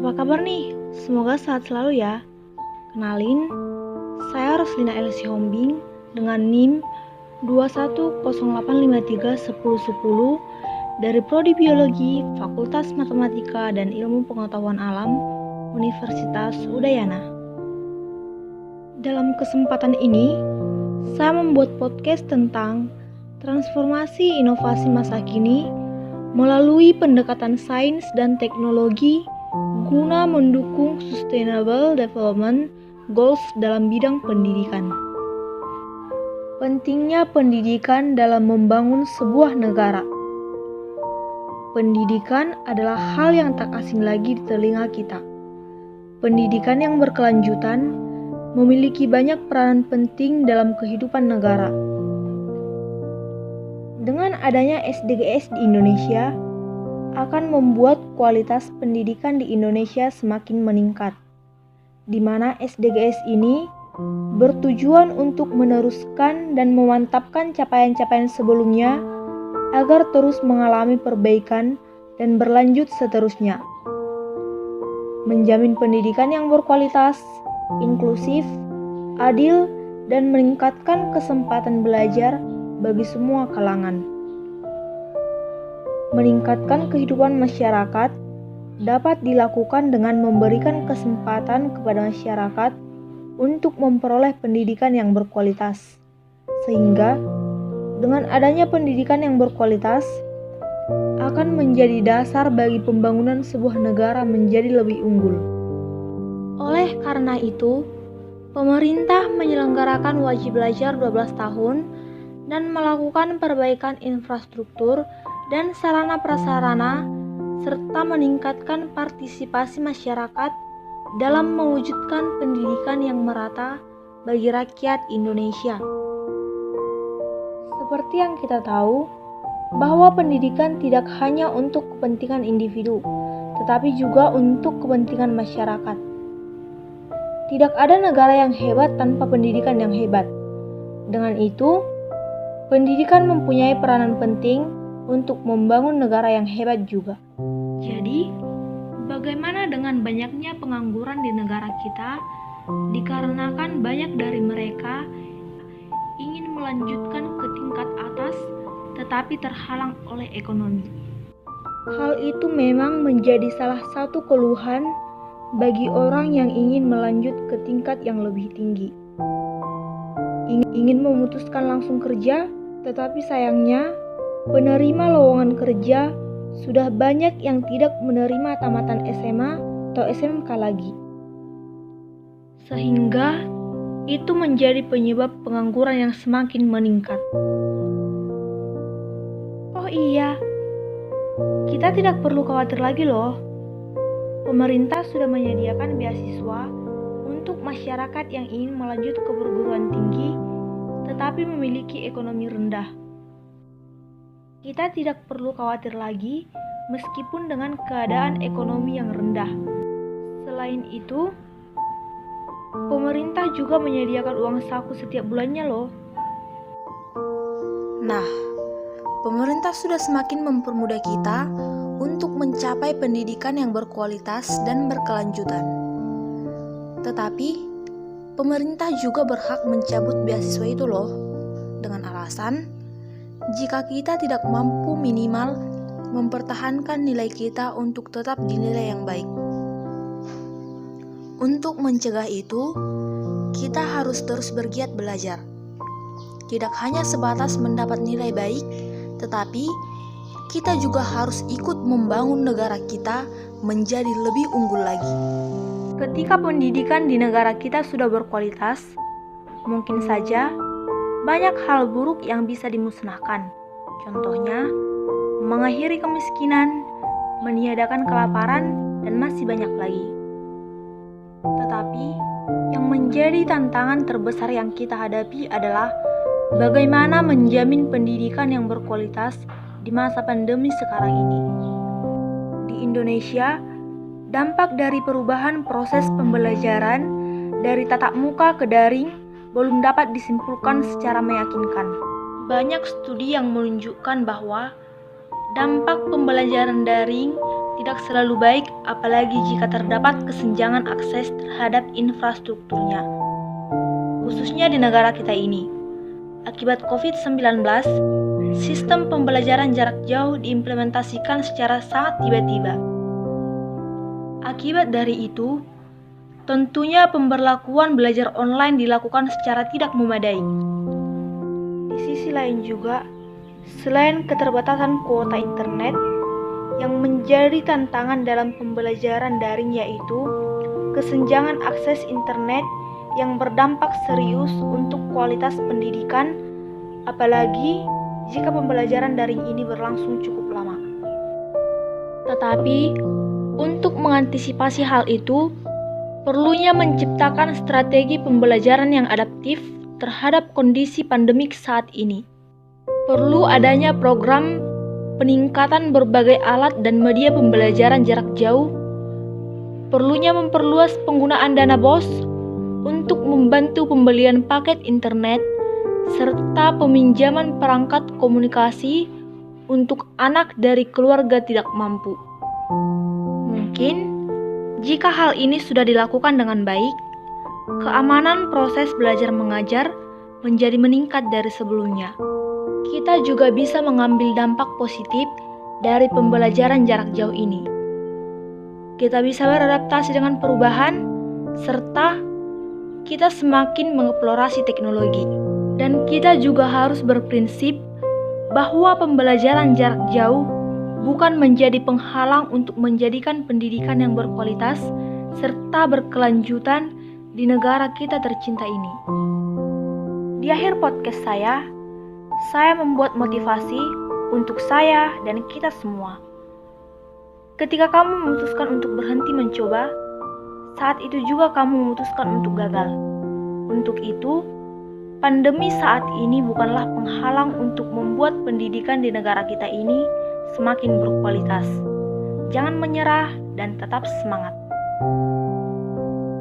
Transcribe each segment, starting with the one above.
Apa kabar nih? Semoga sehat selalu ya. Kenalin, saya Roslina Elsie Hombing dengan NIM 2108531010 dari Prodi Biologi Fakultas Matematika dan Ilmu Pengetahuan Alam Universitas Udayana. Dalam kesempatan ini, saya membuat podcast tentang transformasi inovasi masa kini melalui pendekatan sains dan teknologi guna mendukung Sustainable Development Goals dalam bidang pendidikan. Pentingnya pendidikan dalam membangun sebuah negara. Pendidikan adalah hal yang tak asing lagi di telinga kita. Pendidikan yang berkelanjutan memiliki banyak peranan penting dalam kehidupan negara. Dengan adanya SDGs di Indonesia, akan membuat kualitas pendidikan di Indonesia semakin meningkat, di mana SDGs ini bertujuan untuk meneruskan dan memantapkan capaian-capaian sebelumnya agar terus mengalami perbaikan dan berlanjut seterusnya. Menjamin pendidikan yang berkualitas, inklusif, adil, dan meningkatkan kesempatan belajar bagi semua kalangan. Meningkatkan kehidupan masyarakat dapat dilakukan dengan memberikan kesempatan kepada masyarakat untuk memperoleh pendidikan yang berkualitas. Sehingga, dengan adanya pendidikan yang berkualitas, akan menjadi dasar bagi pembangunan sebuah negara menjadi lebih unggul. Oleh karena itu, pemerintah menyelenggarakan wajib belajar 12 tahun dan melakukan perbaikan infrastruktur dan sarana prasarana, serta meningkatkan partisipasi masyarakat dalam mewujudkan pendidikan yang merata bagi rakyat Indonesia. Seperti yang kita tahu, bahwa pendidikan tidak hanya untuk kepentingan individu, tetapi juga untuk kepentingan masyarakat. Tidak ada negara yang hebat tanpa pendidikan yang hebat. Dengan itu, pendidikan mempunyai peranan penting untuk membangun negara yang hebat juga. Jadi, bagaimana dengan banyaknya pengangguran di negara kita dikarenakan banyak dari mereka ingin melanjutkan ke tingkat atas tetapi terhalang oleh ekonomi. Hal itu memang menjadi salah satu keluhan bagi orang yang ingin melanjut ke tingkat yang lebih tinggi. Ingin memutuskan langsung kerja, tetapi sayangnya penerima lowongan kerja sudah banyak yang tidak menerima tamatan SMA atau SMK lagi. Sehingga itu menjadi penyebab pengangguran yang semakin meningkat. Oh iya, kita tidak perlu khawatir lagi loh. Pemerintah sudah menyediakan beasiswa untuk masyarakat yang ingin melanjut ke perguruan tinggi tetapi memiliki ekonomi rendah. Kita tidak perlu khawatir lagi meskipun dengan keadaan ekonomi yang rendah. Selain itu, pemerintah juga menyediakan uang saku setiap bulannya loh. Nah, pemerintah sudah semakin mempermudah kita untuk mencapai pendidikan yang berkualitas dan berkelanjutan. Tetapi, pemerintah juga berhak mencabut beasiswa itu loh, dengan alasan jika kita tidak mampu minimal mempertahankan nilai kita untuk tetap dinilai yang baik. Untuk mencegah itu, kita harus terus bergiat belajar. Tidak hanya sebatas mendapat nilai baik, tetapi kita juga harus ikut membangun negara kita menjadi lebih unggul lagi. Ketika pendidikan di negara kita sudah berkualitas, mungkin saja banyak hal buruk yang bisa dimusnahkan. Contohnya, mengakhiri kemiskinan, meniadakan kelaparan, dan masih banyak lagi. Tetapi, yang menjadi tantangan terbesar yang kita hadapi adalah bagaimana menjamin pendidikan yang berkualitas di masa pandemi sekarang ini. Di Indonesia, dampak dari perubahan proses pembelajaran dari tatap muka ke daring belum dapat disimpulkan secara meyakinkan. Banyak studi yang menunjukkan bahwa dampak pembelajaran daring tidak selalu baik, apalagi jika terdapat kesenjangan akses terhadap infrastrukturnya, khususnya di negara kita ini. Akibat COVID-19, sistem pembelajaran jarak jauh diimplementasikan secara sangat tiba-tiba. Akibat dari itu, tentunya pemberlakuan belajar online dilakukan secara tidak memadai. Di sisi lain juga, selain keterbatasan kuota internet, yang menjadi tantangan dalam pembelajaran daring yaitu kesenjangan akses internet yang berdampak serius untuk kualitas pendidikan, apalagi jika pembelajaran daring ini berlangsung cukup lama. Tetapi, untuk mengantisipasi hal itu, perlunya menciptakan strategi pembelajaran yang adaptif terhadap kondisi pandemik saat ini. Perlu adanya program peningkatan berbagai alat dan media pembelajaran jarak jauh. Perlunya memperluas penggunaan dana BOS untuk membantu pembelian paket internet serta peminjaman perangkat komunikasi untuk anak dari keluarga tidak mampu. Mungkin jika hal ini sudah dilakukan dengan baik, keamanan proses belajar mengajar menjadi meningkat dari sebelumnya. Kita juga bisa mengambil dampak positif dari pembelajaran jarak jauh ini. Kita bisa beradaptasi dengan perubahan, serta kita semakin mengeksplorasi teknologi. Dan kita juga harus berprinsip bahwa pembelajaran jarak jauh bukan menjadi penghalang untuk menjadikan pendidikan yang berkualitas serta berkelanjutan di negara kita tercinta ini. Di akhir podcast saya membuat motivasi untuk saya dan kita semua. Ketika kamu memutuskan untuk berhenti mencoba, saat itu juga kamu memutuskan untuk gagal. Untuk itu, pandemi saat ini bukanlah penghalang untuk membuat pendidikan di negara kita ini semakin berkualitas. Jangan menyerah dan tetap semangat.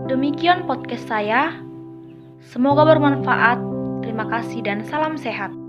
Demikian podcast saya. Semoga bermanfaat. Terima kasih dan salam sehat.